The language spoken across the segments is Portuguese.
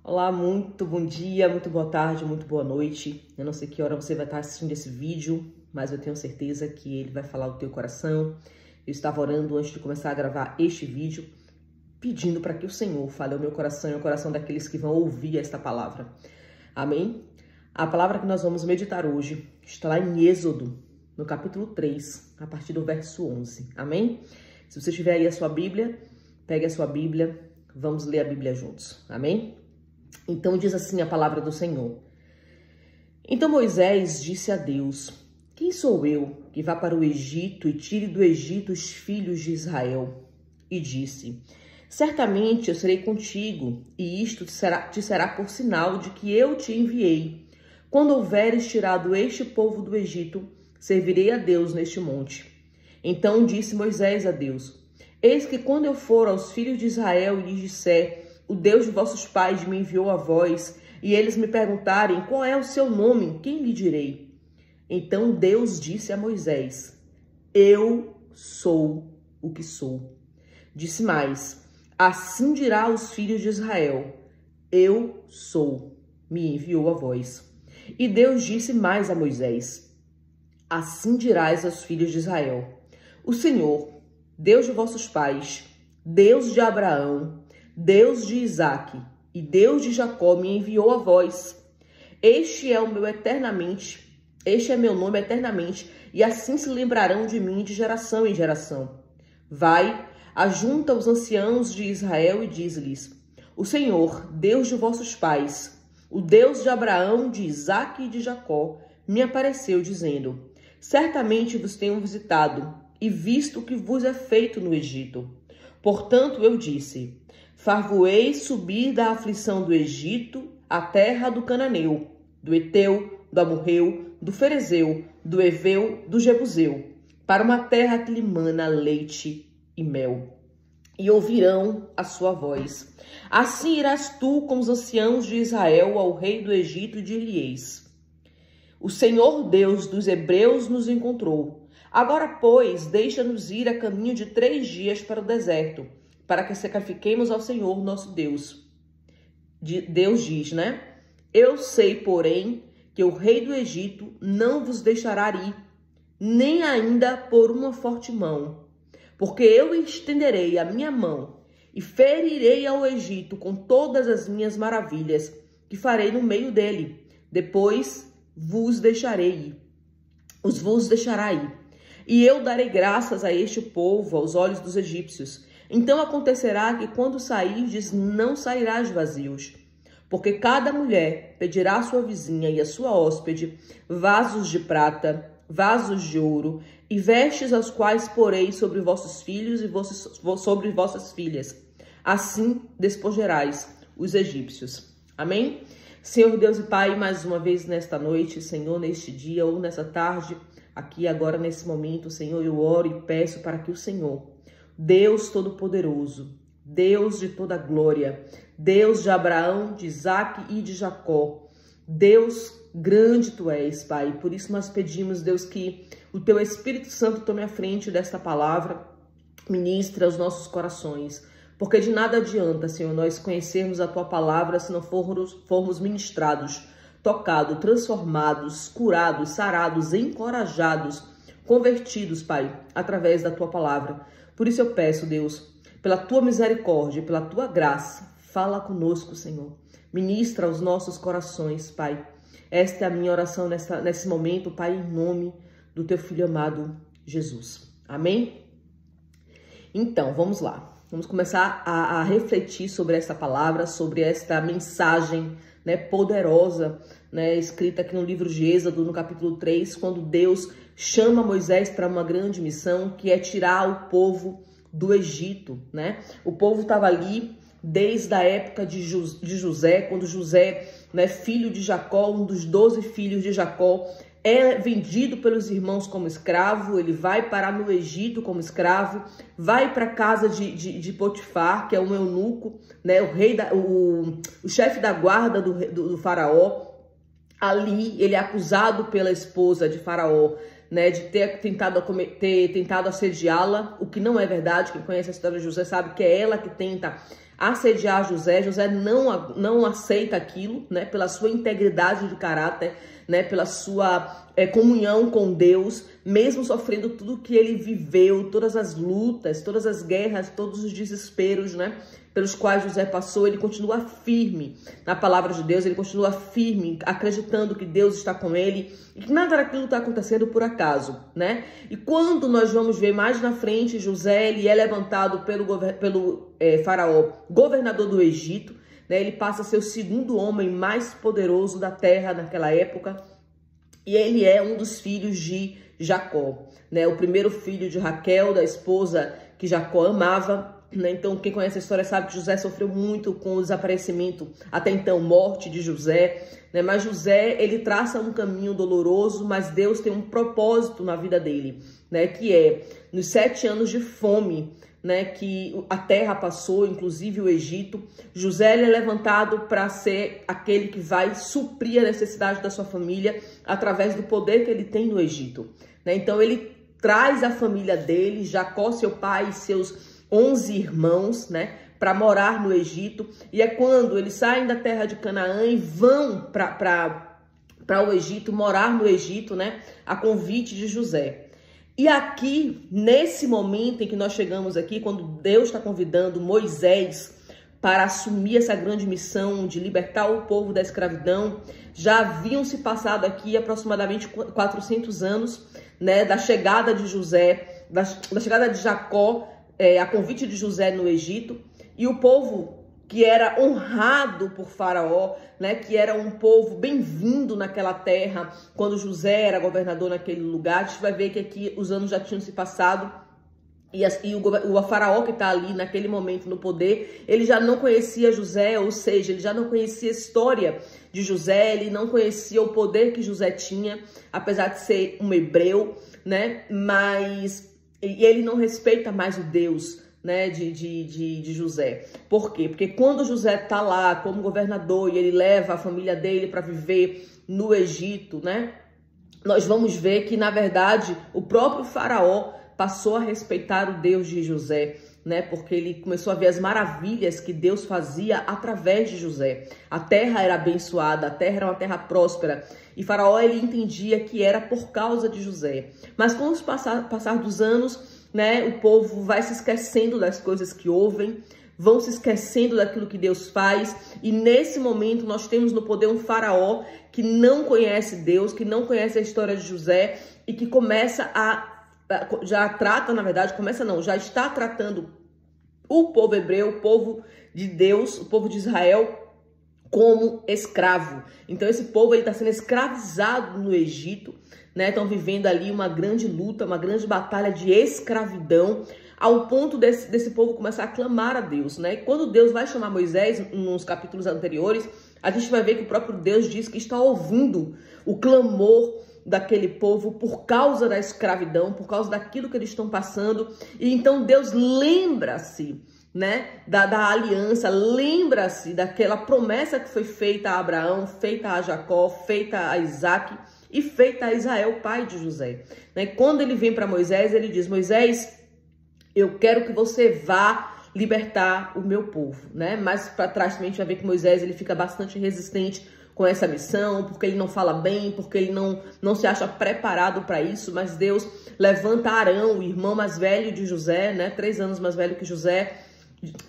Olá, muito bom dia, muito boa tarde, muito boa noite. Eu não sei que hora você vai estar assistindo esse vídeo, mas eu tenho certeza que ele vai falar do teu coração. Eu estava orando antes de começar a gravar este vídeo, pedindo para que o Senhor fale ao meu coração e ao coração daqueles que vão ouvir esta palavra. Amém? A palavra que nós vamos meditar hoje está lá em Êxodo, no capítulo 3, a partir do verso 11. Amém? Se você tiver aí a sua Bíblia, pegue a sua Bíblia, vamos ler a Bíblia juntos. Amém? Então diz assim a palavra do Senhor. Então Moisés disse a Deus: quem sou eu que vá para o Egito e tire do Egito os filhos de Israel? E disse: certamente eu serei contigo, e isto te será por sinal de que eu te enviei. Quando houveres tirado este povo do Egito, servirei a Deus neste monte. Então disse Moisés a Deus: eis que quando eu for aos filhos de Israel e lhes disser: o Deus de vossos pais me enviou a vós, e eles me perguntarem: qual é o seu nome? Quem lhe direi? Então Deus disse a Moisés: eu sou o que sou. Disse mais: assim dirá aos filhos de Israel: eu sou, me enviou a vós. E Deus disse mais a Moisés: assim dirás aos filhos de Israel: o Senhor, Deus de vossos pais, Deus de Abraão, Deus de Isaque e Deus de Jacó me enviou a vós. Este é meu nome eternamente, e assim se lembrarão de mim de geração em geração. Vai, ajunta os anciãos de Israel e diz-lhes: o Senhor, Deus de vossos pais, o Deus de Abraão, de Isaque e de Jacó, me apareceu dizendo: certamente vos tenho visitado e visto o que vos é feito no Egito. Portanto eu disse: far-vos-ei subir da aflição do Egito à terra do Cananeu, do Eteu, do Amorreu, do Ferezeu, do Eveu, do Jebuseu, para uma terra que lhe mana leite e mel. E ouvirão a sua voz. Assim irás tu com os anciãos de Israel ao rei do Egito e dir-lhe-eis: o Senhor Deus dos Hebreus nos encontrou. Agora, pois, deixa-nos ir a caminho de 3 dias para o deserto, para que sacrifiquemos ao Senhor nosso Deus. Deus diz, né? Eu sei, porém, que o rei do Egito não vos deixará ir, nem ainda por uma forte mão, porque eu estenderei a minha mão e ferirei ao Egito com todas as minhas maravilhas que farei no meio dele. Depois vos deixará ir. E eu darei graças a este povo aos olhos dos egípcios. Então acontecerá que quando sairdes, não sairás vazios, porque cada mulher pedirá à sua vizinha e à sua hóspede vasos de prata, vasos de ouro e vestes as quais porei sobre vossos filhos e sobre vossas filhas. Assim despojarás os egípcios. Amém? Senhor Deus e Pai, mais uma vez nesta noite, Senhor, neste dia ou nessa tarde, aqui agora nesse momento, Senhor, eu oro e peço para que o Senhor, Deus Todo-Poderoso, Deus de toda glória, Deus de Abraão, de Isaque e de Jacó, Deus grande Tu és, Pai. Por isso nós pedimos, Deus, que o Teu Espírito Santo tome a frente desta palavra, ministre aos nossos corações, porque de nada adianta, Senhor, nós conhecermos a Tua palavra se não formos ministrados, tocados, transformados, curados, sarados, encorajados, convertidos, Pai, através da Tua palavra. Por isso eu peço, Deus, pela Tua misericórdia, pela Tua graça, fala conosco, Senhor. Ministra aos nossos corações, Pai. Esta é a minha oração nesse momento, Pai, em nome do Teu Filho amado, Jesus. Amém? Então, vamos lá. Vamos começar a refletir sobre essa palavra, sobre esta mensagem, né, poderosa, né, escrita aqui no livro de Êxodo, no capítulo 3, quando Deus chama Moisés para uma grande missão, que é tirar o povo do Egito, né? O povo estava ali desde a época de José, quando José, né, filho de Jacó, um dos 12 filhos de Jacó, é vendido pelos irmãos como escravo. Ele vai parar no Egito como escravo, vai para a casa de Potifar, que é um eunuco, né, o chefe da guarda do faraó. Ali ele é acusado pela esposa de Faraó, né, de ter tentado assediá-la, o que não é verdade. Quem conhece a história de José sabe que é ela que tenta assediar José. José não aceita aquilo, né, pela sua integridade de caráter, né, pela sua comunhão com Deus, mesmo sofrendo tudo que ele viveu, todas as lutas, todas as guerras, todos os desesperos, né, pelos quais José passou. Ele continua firme na palavra de Deus, ele continua firme, acreditando que Deus está com ele e que nada daquilo está acontecendo por acaso, né? E quando nós vamos ver mais na frente, José, ele é levantado pelo faraó, governador do Egito, né? Ele passa a ser o segundo homem mais poderoso da terra naquela época, e ele é um dos filhos de Jacó, né? O primeiro filho de Raquel, da esposa que Jacó amava, né? Então, quem conhece a história sabe que José sofreu muito com o desaparecimento, até então morte de José, né? Mas José, ele traça um caminho doloroso, mas Deus tem um propósito na vida dele, né? Que é, nos 7 anos de fome, né, que a terra passou, inclusive o Egito, José é levantado para ser aquele que vai suprir a necessidade da sua família através do poder que ele tem no Egito, né? Então ele traz a família dele, Jacó, seu pai, e seus 11 irmãos, né, para morar no Egito. E é quando eles saem da terra de Canaã e vão para o Egito, morar no Egito, né, a convite de José. E aqui, nesse momento em que nós chegamos aqui, quando Deus está convidando Moisés para assumir essa grande missão de libertar o povo da escravidão, já haviam se passado aqui aproximadamente 400 anos, né, da chegada de José, da chegada de Jacó, a convite de José no Egito, e o povo que era honrado por Faraó, né, que era um povo bem-vindo naquela terra, quando José era governador naquele lugar. A gente vai ver que aqui os anos já tinham se passado, e o Faraó que está ali naquele momento no poder, ele já não conhecia José, ou seja, ele já não conhecia a história de José, ele não conhecia o poder que José tinha, apesar de ser um hebreu, né, mas ele não respeita mais o Deus, né, de José. Por quê? Porque quando José está lá como governador e ele leva a família dele para viver no Egito, né, nós vamos ver que, na verdade, o próprio Faraó passou a respeitar o Deus de José, né, porque ele começou a ver as maravilhas que Deus fazia através de José. A terra era abençoada, a terra era uma terra próspera, e Faraó, ele entendia que era por causa de José. Mas com o passar dos anos, né, o povo vai se esquecendo das coisas que ouvem, vão se esquecendo daquilo que Deus faz, e nesse momento nós temos no poder um Faraó que não conhece Deus, que não conhece a história de José, e que começa já está tratando o povo hebreu, o povo de Deus, o povo de Israel, como escravo. Então esse povo está sendo escravizado no Egito, né? Estão vivendo ali uma grande luta, uma grande batalha de escravidão, ao ponto desse povo começar a clamar a Deus, né? E quando Deus vai chamar Moisés, nos capítulos anteriores, a gente vai ver que o próprio Deus diz que está ouvindo o clamor daquele povo por causa da escravidão, por causa daquilo que eles estão passando. E então Deus lembra-se, né, da aliança, lembra-se daquela promessa que foi feita a Abraão, feita a Jacó, feita a Isaac e feita a Israel, pai de José, né? Quando ele vem para Moisés, ele diz: Moisés, eu quero que você vá libertar o meu povo, né? Mas para trás também a gente vai ver que Moisés, ele fica bastante resistente com essa missão, porque ele não fala bem, porque ele não se acha preparado para isso. Mas Deus levanta Arão, o irmão mais velho de José, né? 3 anos mais velho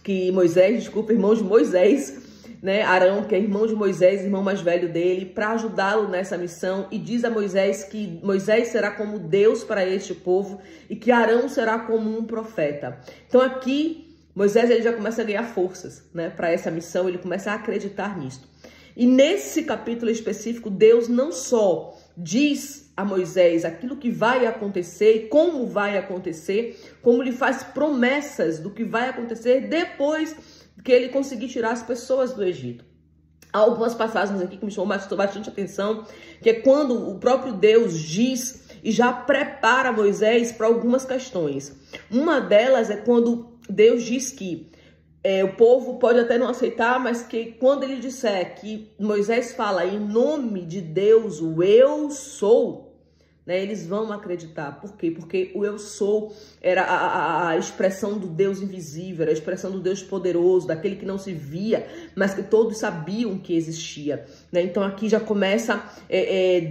que Moisés, irmão de Moisés, né? Arão, que é irmão de Moisés, irmão mais velho dele, para ajudá-lo nessa missão, e diz a Moisés que Moisés será como Deus para este povo e que Arão será como um profeta. Então aqui Moisés, ele já começa a ganhar forças, né, para essa missão, ele começa a acreditar nisso. E nesse capítulo específico, Deus não só diz a Moisés aquilo que vai acontecer e como vai acontecer, como lhe faz promessas do que vai acontecer depois que ele conseguir tirar as pessoas do Egito. Há algumas passagens aqui que me chamam bastante atenção, que é quando o próprio Deus diz e já prepara Moisés para algumas questões. Uma delas é quando Deus diz que o povo pode até não aceitar, mas que quando ele disser que Moisés fala em nome de Deus, o eu sou, né? Eles vão acreditar. Por quê? Porque o eu sou era a expressão do Deus invisível, era a expressão do Deus poderoso, daquele que não se via, mas que todos sabiam que existia, né? Então aqui já começa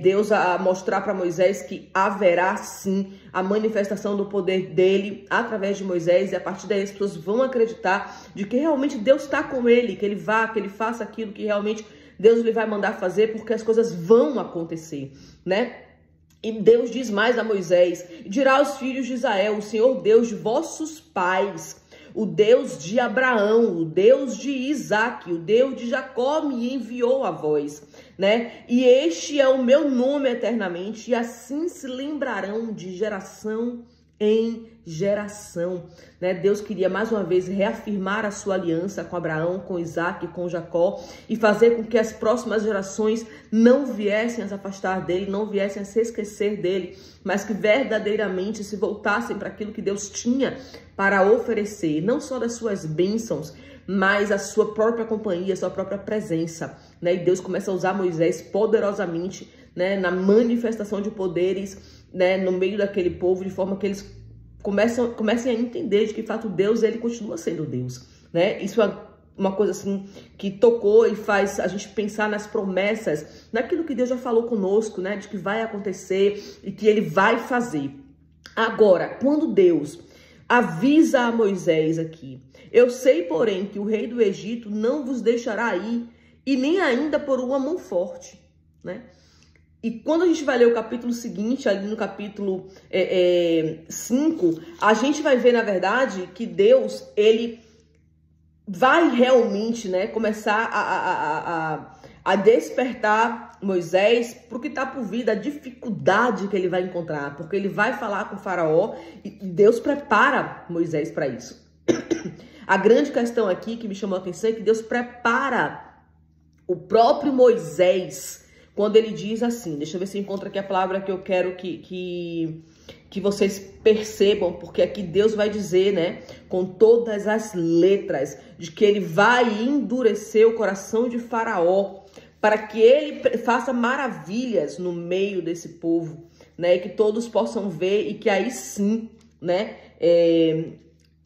Deus a mostrar para Moisés que haverá sim a manifestação do poder dele através de Moisés, e a partir daí as pessoas vão acreditar de que realmente Deus está com ele, que ele faça aquilo que realmente Deus lhe vai mandar fazer, porque as coisas vão acontecer, né? E Deus diz mais a Moisés: dirá aos filhos de Israel, o Senhor Deus de vossos pais, o Deus de Abraão, o Deus de Isaque, o Deus de Jacó me enviou a vós, né? E este é o meu nome eternamente, e assim se lembrarão de geração em geração, né? Deus queria mais uma vez reafirmar a sua aliança com Abraão, com Isaque, com Jacó, e fazer com que as próximas gerações não viessem a se afastar dele, não viessem a se esquecer dele, mas que verdadeiramente se voltassem para aquilo que Deus tinha para oferecer, não só das suas bênçãos, mas a sua própria companhia, a sua própria presença, né? E Deus começa a usar Moisés poderosamente, né, na manifestação de poderes, né, no meio daquele povo, de forma que eles comecem a entender de que, de fato, Deus, ele continua sendo Deus, né? Isso é uma coisa assim que tocou e faz a gente pensar nas promessas, naquilo que Deus já falou conosco, né, de que vai acontecer e que ele vai fazer. Agora, quando Deus avisa a Moisés aqui: eu sei, porém, que o rei do Egito não vos deixará ir, e nem ainda por uma mão forte, né? E quando a gente vai ler o capítulo seguinte, ali no capítulo 5, a gente vai ver, na verdade, que Deus, ele vai realmente, né, começar a despertar Moisés para o que está por vir, da dificuldade que ele vai encontrar, porque ele vai falar com o faraó e Deus prepara Moisés para isso. A grande questão aqui que me chamou a atenção é que Deus prepara o próprio Moisés quando ele diz assim, deixa eu ver se eu encontro aqui a palavra que eu quero que vocês percebam, porque aqui Deus vai dizer, né, com todas as letras, de que ele vai endurecer o coração de Faraó, para que ele faça maravilhas no meio desse povo, né, e que todos possam ver, e que aí sim, né,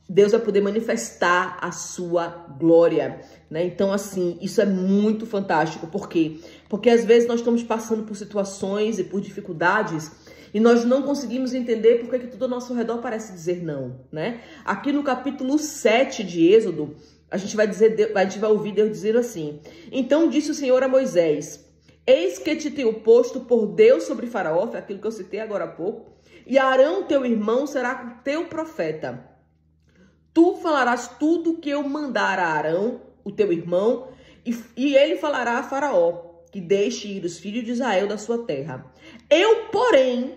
Deus vai poder manifestar a sua glória, né? Então, assim, isso é muito fantástico. Por quê? Porque às vezes nós estamos passando por situações e por dificuldades e nós não conseguimos entender porque que tudo ao nosso redor parece dizer não, né? Aqui no capítulo 7 de Êxodo, a gente vai ouvir Deus dizer assim: então disse o Senhor a Moisés: eis que te tenho posto por Deus sobre Faraó, foi aquilo que eu citei agora há pouco, e Arão, teu irmão, será teu profeta. Tu falarás tudo que eu mandar a Arão, o teu irmão, e ele falará a Faraó, que deixe ir os filhos de Israel da sua terra. Eu, porém,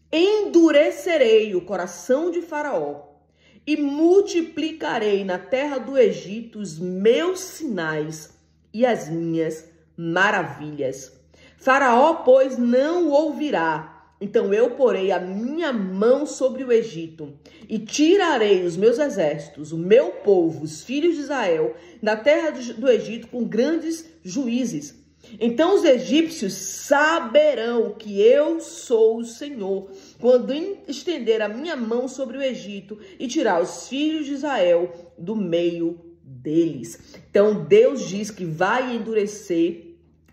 endurecerei o coração de Faraó e multiplicarei na terra do Egito os meus sinais e as minhas maravilhas. Faraó, pois, não o ouvirá. Então eu porei a minha mão sobre o Egito e tirarei os meus exércitos, o meu povo, os filhos de Israel, da terra do Egito com grandes juízes. Então os egípcios saberão que eu sou o Senhor, quando estender a minha mão sobre o Egito e tirar os filhos de Israel do meio deles. Então Deus diz que vai endurecer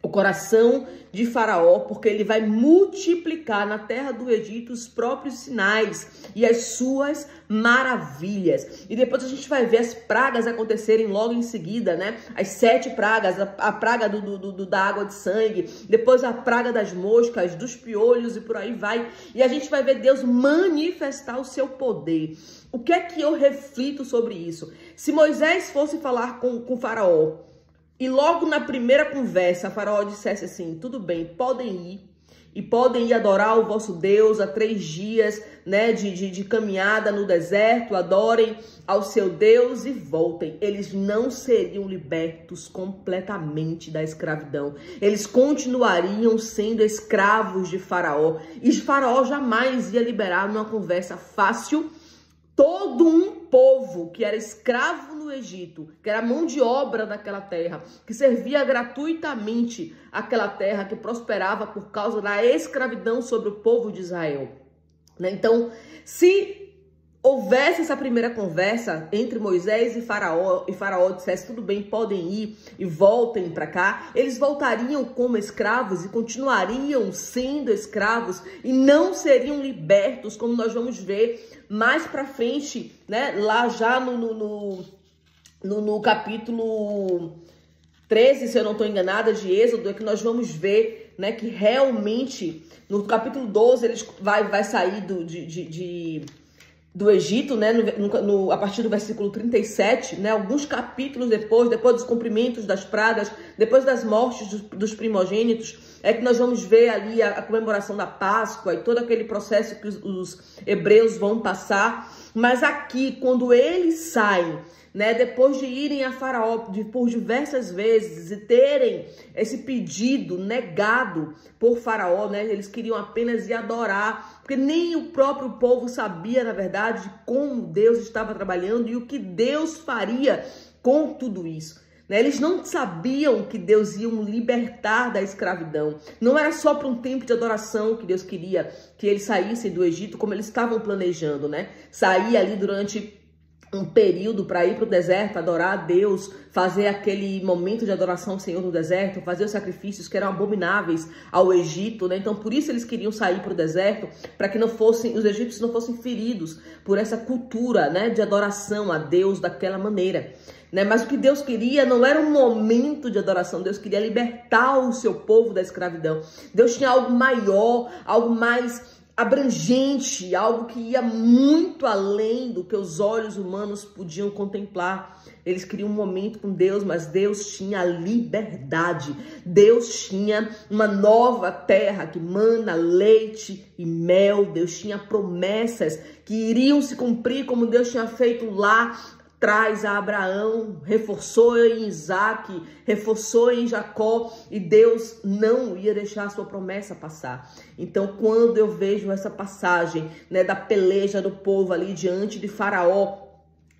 o coração de Faraó, porque ele vai multiplicar na terra do Egito os próprios sinais e as suas maravilhas. E depois a gente vai ver as pragas acontecerem logo em seguida, né? As 7 pragas, a praga da água de sangue, depois a praga das moscas, dos piolhos e por aí vai. E a gente vai ver Deus manifestar o seu poder. O que é que eu reflito sobre isso? Se Moisés fosse falar com Faraó, e logo na primeira conversa, a Faraó dissesse assim: tudo bem, podem ir, e podem ir adorar o vosso Deus há 3 dias, né, de caminhada no deserto, adorem ao seu Deus e voltem. Eles não seriam libertos completamente da escravidão. Eles continuariam sendo escravos de Faraó. E Faraó jamais ia liberar numa conversa fácil todo um povo que era escravo no Egito, que era mão de obra daquela terra, que servia gratuitamente aquela terra, que prosperava por causa da escravidão sobre o povo de Israel, né? Então, se houvesse essa primeira conversa entre Moisés e Faraó dissesse, tudo bem, podem ir e voltem para cá, eles voltariam como escravos e continuariam sendo escravos e não seriam libertos, como nós vamos ver mais para frente, né? Lá já no capítulo 13, se eu não estou enganada, de Êxodo, é que nós vamos ver, né, que realmente no capítulo 12 eles vai sair do Egito, né, a partir do versículo 37, né, alguns capítulos depois dos cumprimentos das pragas, depois das mortes dos primogênitos, é que nós vamos ver ali a comemoração da Páscoa e todo aquele processo que os hebreus vão passar. Mas aqui, quando eles saem, né, depois de irem a Faraó por diversas vezes e terem esse pedido negado por Faraó, né, eles queriam apenas ir adorar, porque nem o próprio povo sabia, na verdade, como Deus estava trabalhando e o que Deus faria com tudo isso. Eles não sabiam que Deus ia os libertar da escravidão. Não era só para um tempo de adoração que Deus queria que eles saíssem do Egito, como eles estavam planejando, né? Sair ali durante um período para ir para o deserto, adorar a Deus, fazer aquele momento de adoração ao Senhor no deserto, fazer os sacrifícios que eram abomináveis ao Egito, né? Então, por isso eles queriam sair para o deserto, para que os egípcios não fossem feridos por essa cultura, né, de adoração a Deus daquela maneira, né? Mas o que Deus queria não era um momento de adoração, Deus queria libertar o seu povo da escravidão. Deus tinha algo maior, algo mais abrangente, algo que ia muito além do que os olhos humanos podiam contemplar. Eles queriam um momento com Deus, mas Deus tinha liberdade. Deus tinha uma nova terra que mana leite e mel. Deus tinha promessas que iriam se cumprir como Deus tinha feito lá atrás a Abraão, reforçou em Isaac, reforçou em Jacó, e Deus não ia deixar a sua promessa passar. Então, quando eu vejo essa passagem, né, da peleja do povo ali diante de Faraó,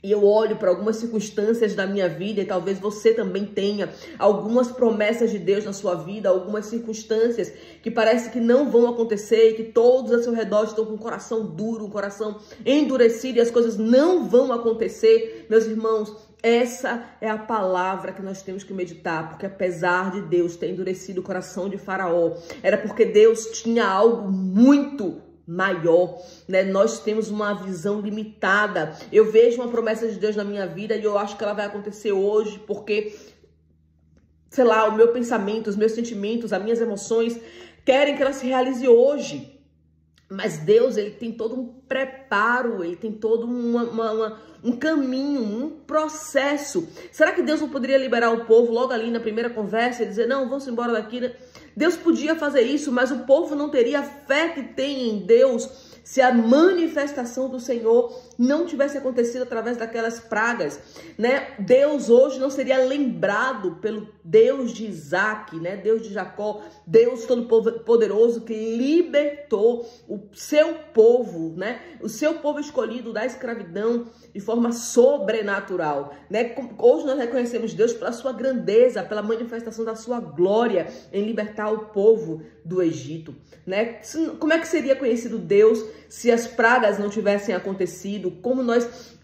e eu olho para algumas circunstâncias da minha vida, e talvez você também tenha algumas promessas de Deus na sua vida, algumas circunstâncias que parece que não vão acontecer, e que todos ao seu redor estão com o coração duro, o coração endurecido, e as coisas não vão acontecer. Meus irmãos, essa é a palavra que nós temos que meditar, porque apesar de Deus ter endurecido o coração de Faraó, era porque Deus tinha algo muito maior, né? Nós temos uma visão limitada. Eu vejo uma promessa de Deus na minha vida e eu acho que ela vai acontecer hoje, porque, sei lá, o meu pensamento, os meus sentimentos, as minhas emoções querem que ela se realize hoje. Mas Deus, ele tem todo um preparo, ele tem todo um caminho, um processo. Será que Deus não poderia liberar o povo logo ali na primeira conversa e dizer, não, vamos embora daqui, né? Deus podia fazer isso, mas o povo não teria a fé que tem em Deus se a manifestação do Senhor não tivesse acontecido através daquelas pragas, né? Deus hoje não seria lembrado pelo Deus de Isaac, né? Deus de Jacó, Deus Todo-Poderoso que libertou o seu povo, né? O seu povo escolhido da escravidão de forma sobrenatural, né? Hoje nós reconhecemos Deus pela sua grandeza, pela manifestação da sua glória em libertar o povo do Egito, né? Como é que seria conhecido Deus se as pragas não tivessem acontecido? Como nós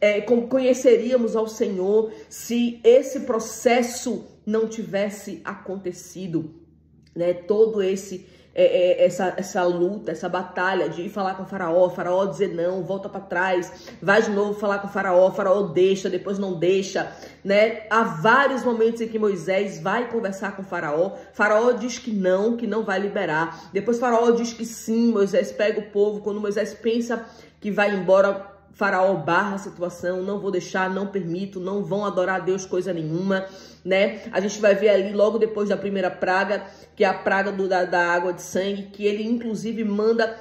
conheceríamos ao Senhor se esse processo não tivesse acontecido, né? Todo essa luta, essa batalha de ir falar com o Faraó dizer não, volta para trás, vai de novo falar com o Faraó deixa, depois não deixa, né? Há vários momentos em que Moisés vai conversar com o Faraó diz que não vai liberar, depois Faraó diz que sim, Moisés pega o povo, quando Moisés pensa que vai embora, Faraó barra a situação, não vou deixar, não permito, não vão adorar a Deus coisa nenhuma, né? A gente vai ver ali logo depois da primeira praga, que é a praga da água de sangue, que ele inclusive manda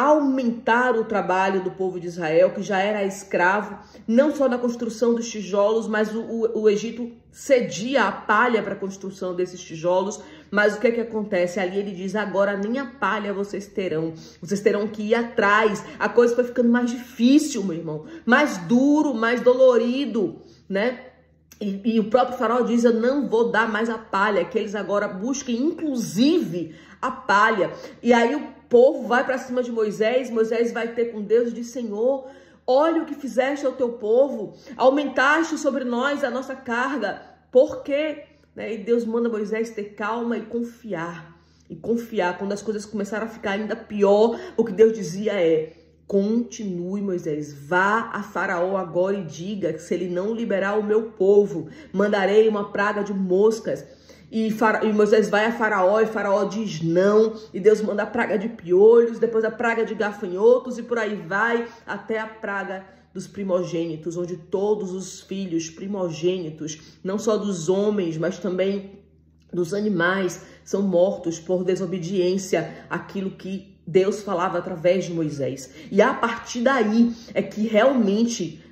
aumentar o trabalho do povo de Israel, que já era escravo, não só na construção dos tijolos, mas o Egito cedia a palha para a construção desses tijolos. Mas o que é que acontece? Ali ele diz, agora nem a palha vocês terão que ir atrás. A coisa foi ficando mais difícil, meu irmão, mais duro, mais dolorido, né? E o próprio faraó diz, eu não vou dar mais a palha, que eles agora busquem inclusive a palha. E aí o povo vai para cima de Moisés, Moisés vai ter com Deus e diz, Senhor, olha o que fizeste ao teu povo, aumentaste sobre nós a nossa carga, por quê? E Deus manda Moisés ter calma e confiar. E confiar, quando as coisas começaram a ficar ainda pior, o que Deus dizia é, continue, Moisés, vá a Faraó agora e diga que se ele não liberar o meu povo, mandarei uma praga de moscas. E Moisés vai a Faraó e Faraó diz não. E Deus manda a praga de piolhos, depois a praga de gafanhotos e por aí vai até a praga dos primogênitos, onde todos os filhos primogênitos, não só dos homens, mas também dos animais, são mortos por desobediência àquilo que Deus falava através de Moisés. E a partir daí é que realmente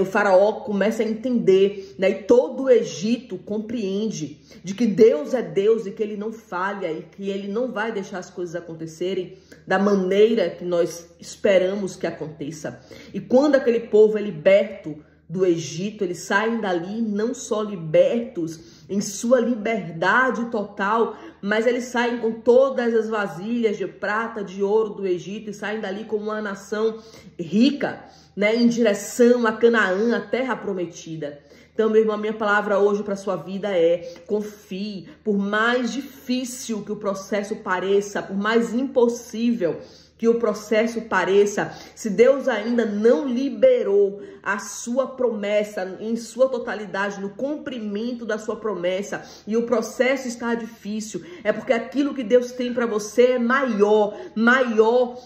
o faraó começa a entender, né? E todo o Egito compreende de que Deus é Deus e que ele não falha e que ele não vai deixar as coisas acontecerem da maneira que nós esperamos que aconteça. E quando aquele povo é liberto do Egito, eles saem dali não só libertos em sua liberdade total, mas eles saem com todas as vasilhas de prata, de ouro do Egito e saem dali como uma nação rica, né, em direção a Canaã, a terra prometida. Então, meu irmão, a minha palavra hoje para a sua vida é: confie, por mais difícil que o processo pareça, por mais impossível que o processo pareça, se Deus ainda não liberou a sua promessa em sua totalidade, no cumprimento da sua promessa, e o processo está difícil, é porque aquilo que Deus tem para você é maior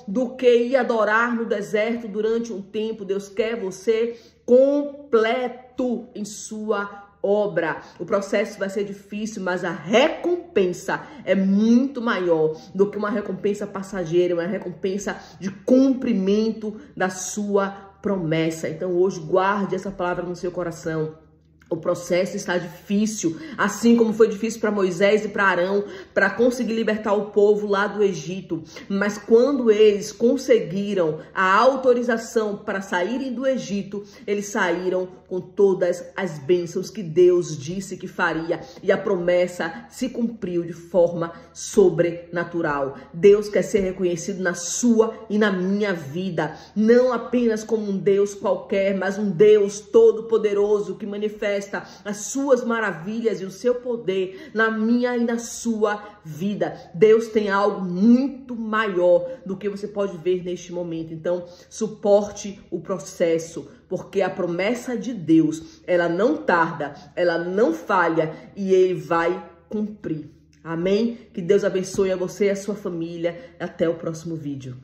do que ir adorar no deserto durante um tempo. Deus quer você completo em sua obra. O processo vai ser difícil, mas a recompensa é muito maior do que uma recompensa passageira, uma recompensa de cumprimento da sua promessa. Então hoje guarde essa palavra no seu coração. O processo está difícil, assim como foi difícil para Moisés e para Arão, para conseguir libertar o povo lá do Egito. Mas quando eles conseguiram a autorização para saírem do Egito, eles saíram com todas as bênçãos que Deus disse que faria. E a promessa se cumpriu de forma sobrenatural. Deus quer ser reconhecido na sua e na minha vida. Não apenas como um Deus qualquer, mas um Deus todo-poderoso que manifesta as suas maravilhas e o seu poder na minha e na sua vida. Deus tem algo muito maior do que você pode ver neste momento. Então, suporte o processo, porque a promessa de Deus, ela não tarda, ela não falha e ele vai cumprir. Amém? Que Deus abençoe a você e a sua família. Até o próximo vídeo.